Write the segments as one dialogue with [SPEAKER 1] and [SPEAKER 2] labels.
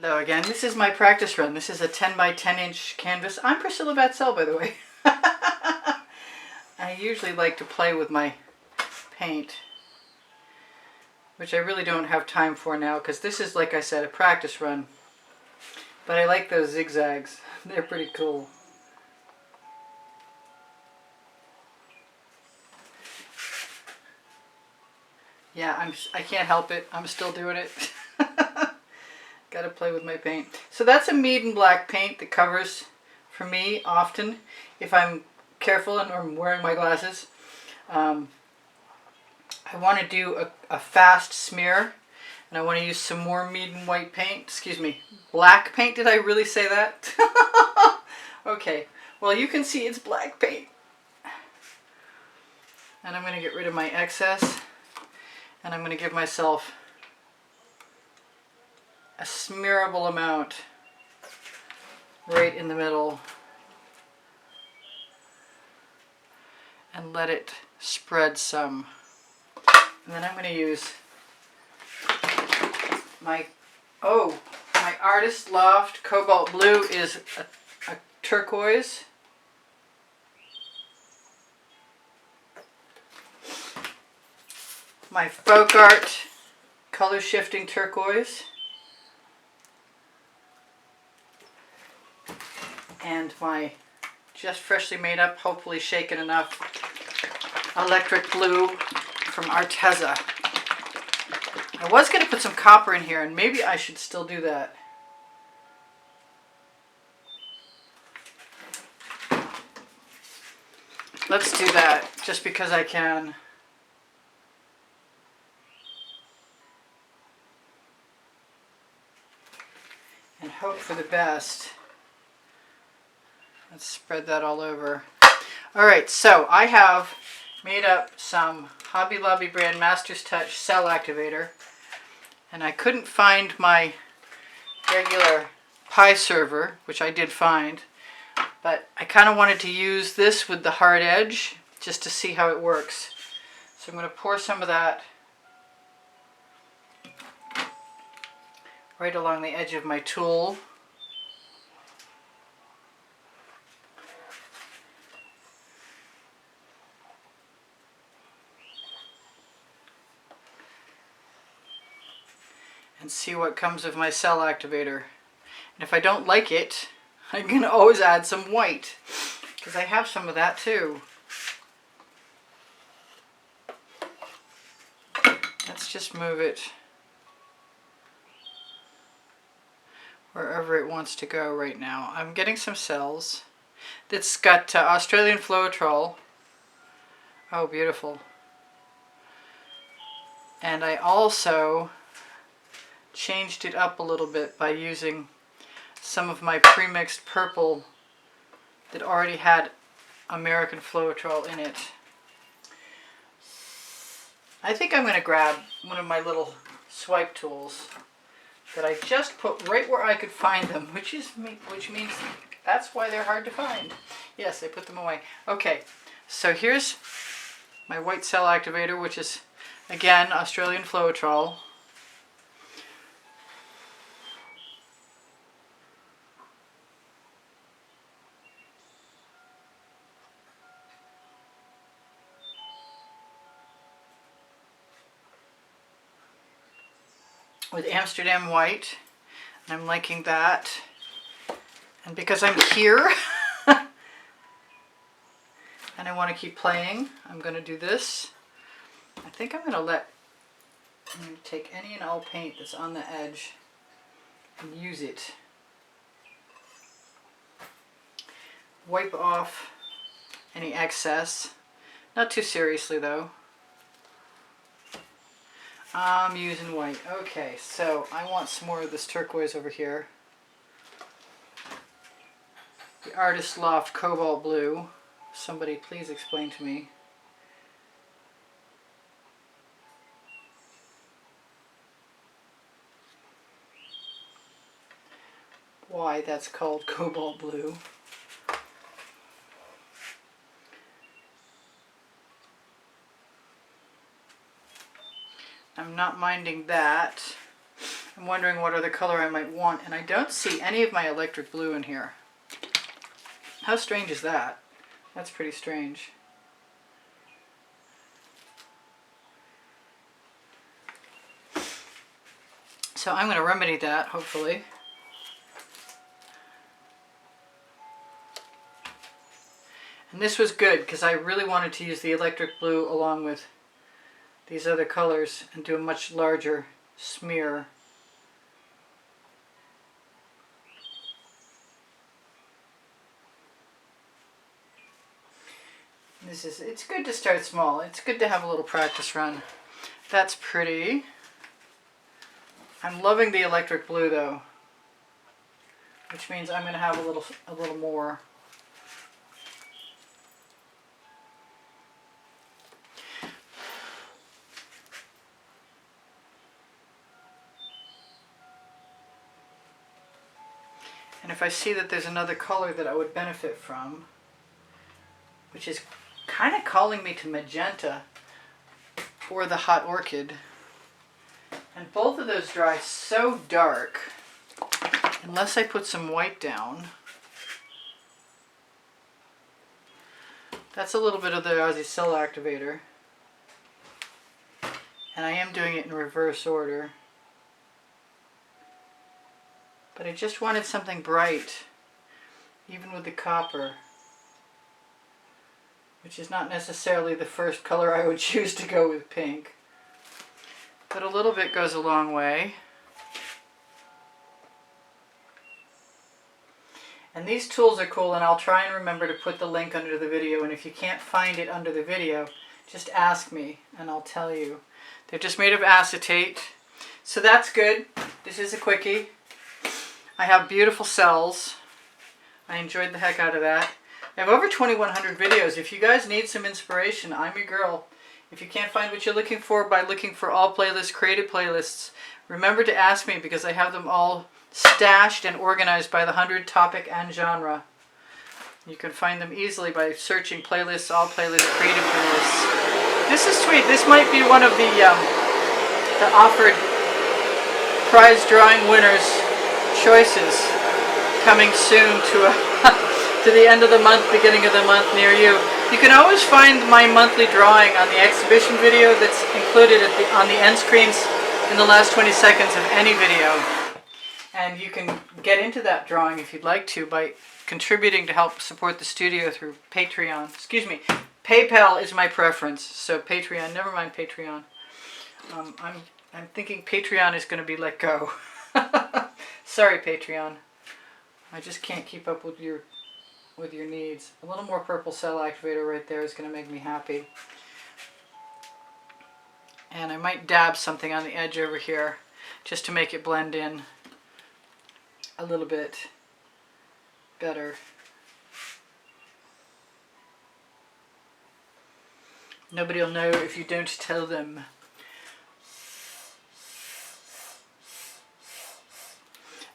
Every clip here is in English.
[SPEAKER 1] Hello again, this is my practice run. This is a 10 by 10 inch canvas. I'm Priscilla Batzell, by the way. I usually like to play with my paint, which I really don't have time for now because this is, like I said, a practice run. But I like those zigzags. They're pretty cool. Yeah, I can't help it. I'm still doing it. Got to play with my paint. So that's a Meeden black paint that covers for me often if I'm careful and I'm wearing my glasses. I want to do a fast smear, and I want to use some more Meeden white paint. Excuse me, black paint. Did I really say that? Okay, well you can see it's black paint. And I'm going to get rid of my excess, and I'm going to give myself a smearable amount right in the middle and let it spread some. And then I'm going to use my Artist Loft Cobalt Blue is a turquoise. My Folk Art color shifting turquoise. And my just freshly made up, hopefully shaken enough, electric blue from Arteza. I was going to put some copper in here, and maybe I should still do that. Let's do that, just because I can. And hope for the best. Let's spread that all over. Alright, so I have made up some Hobby Lobby brand Master's Touch cell activator, and I couldn't find my regular pie server, which I did find, but I kind of wanted to use this with the hard edge just to see how it works. So I'm going to pour some of that right along the edge of my tool. And see what comes of my cell activator. And if I don't like it, I can always add some white, because I have some of that too. Let's just move it wherever it wants to go right now. I'm getting some cells. That's got Australian Floetrol. Oh, beautiful. And I also changed it up a little bit by using some of my pre-mixed purple that already had American Floetrol in it. I think I'm going to grab one of my little swipe tools that I just put right where I could find them, which means that's why they're hard to find. Yes, I put them away. Okay, so here's my white cell activator, which is again Australian Floetrol. With Amsterdam white, and I'm liking that. And because I'm here and I want to keep playing, I'm going to do this. I think I'm going to take any and all paint that's on the edge and use it. Wipe off any excess. Not too seriously though. I'm using white. Okay, so I want some more of this turquoise over here. The Artist Loft Cobalt Blue. Somebody please explain to me. Why that's called Cobalt Blue. I'm not minding that. I'm wondering what other color I might want, and I don't see any of my electric blue in here. How strange is that? That's pretty strange. So I'm going to remedy that, hopefully. And this was good because I really wanted to use the electric blue along with these other colors and do a much larger smear. It's good to start small. It's good to have a little practice run. That's pretty. I'm loving the electric blue though, which means I'm going to have a little more. And if I see that there's another color that I would benefit from, which is kind of calling me to magenta for the hot orchid. And both of those dry so dark, unless I put some white down. That's a little bit of the Aussie Cell Activator. And I am doing it in reverse order. But I just wanted something bright, even with the copper, which is not necessarily the first color I would choose to go with pink. But a little bit goes a long way. And these tools are cool, and I'll try and remember to put the link under the video, and if you can't find it under the video, just ask me and I'll tell you. They're just made of acetate, so that's good. This is a quickie. I have beautiful cells. I enjoyed the heck out of that. I have over 2,100 videos. If you guys need some inspiration, I'm your girl. If you can't find what you're looking for by looking for all playlists, creative playlists, remember to ask me because I have them all stashed and organized by the 100 topic and genre. You can find them easily by searching playlists, all playlists, creative playlists. This is sweet. This might be one of the offered prize drawing winners choices coming soon to to the end of the month, beginning of the month near you. You can always find my monthly drawing on the exhibition video that's included on the end screens in the last 20 seconds of any video. And you can get into that drawing if you'd like to by contributing to help support the studio through Patreon. Excuse me, PayPal is my preference, so Patreon, never mind Patreon. I'm thinking Patreon is going to be let go. Sorry, Patreon. I just can't keep up with your needs. A little more purple cell activator right there is going to make me happy. And I might dab something on the edge over here just to make it blend in a little bit better. Nobody will know if you don't tell them.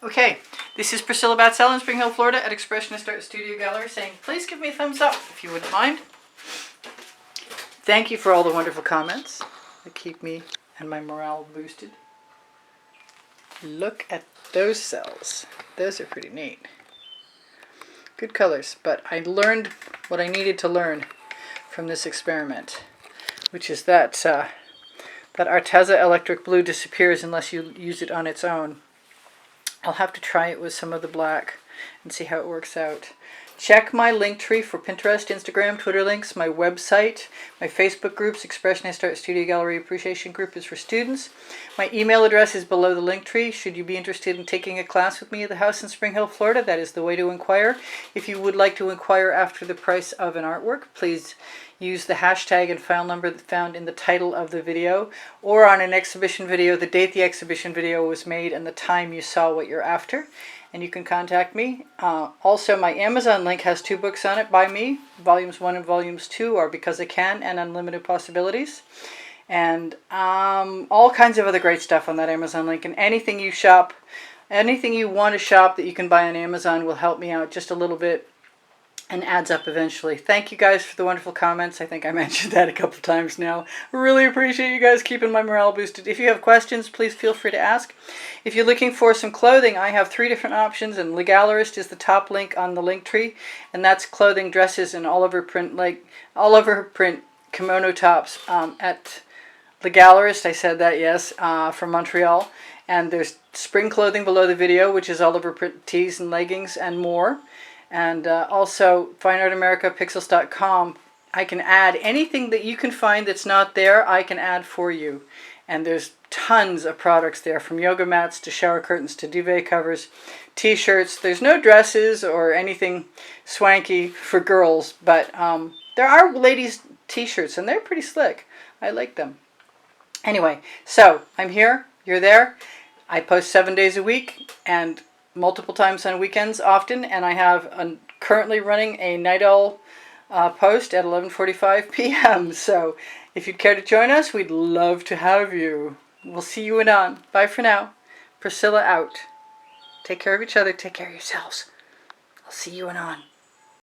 [SPEAKER 1] Okay, this is Priscilla Batzell in Spring Hill, Florida at Expressionist Art Studio Gallery saying, please give me a thumbs up if you wouldn't mind. Thank you for all the wonderful comments that keep me and my morale boosted. Look at those cells. Those are pretty neat. Good colors, but I learned what I needed to learn from this experiment, which is that that Arteza electric blue disappears unless you use it on its own. I'll have to try it with some of the black and see how it works out. Check my link tree for Pinterest, Instagram, Twitter links, my website, my Facebook groups. Expressionist Art Studio Gallery Appreciation Group is for students. My email address is below the link tree. Should you be interested in taking a class with me at the house in Spring Hill, Florida, that is the way to inquire. If you would like to inquire after the price of an artwork, please use the hashtag and file number found in the title of the video, or on an exhibition video, the date the exhibition video was made and the time you saw what you're after. And you can contact me. Also, my Amazon link has 2 books on it by me. Volumes 1 and Volumes 2 are Because I Can and Unlimited Possibilities. And all kinds of other great stuff on that Amazon link. And anything you shop, anything you want to shop that you can buy on Amazon will help me out just a little bit and adds up eventually. Thank you guys for the wonderful comments. I think I mentioned that a couple times now. Really appreciate you guys keeping my morale boosted. If you have questions, please feel free to ask. If you're looking for some clothing, I have 3 different options, and Legallerist is the top link on the link tree, and that's clothing, dresses, and all over print, like all over print kimono tops at Legallerist. I said that, yes, from Montreal. And there's spring clothing below the video, which is all over print tees and leggings and more. And also fineartamericapixels.com. I can add anything that you can find that's not there, I can add for you. And there's tons of products there, from yoga mats to shower curtains to duvet covers, t-shirts. There's no dresses or anything swanky for girls, but there are ladies' t-shirts, and they're pretty slick. I like them. Anyway, so I'm here, you're there. I post 7 days a week and multiple times on weekends often, and I have currently running a night owl post at 11:45 p.m. So if you'd care to join us, we'd love to have you. We'll see you anon. Bye for now. Priscilla out. Take care of each other. Take care of yourselves. I'll see you anon.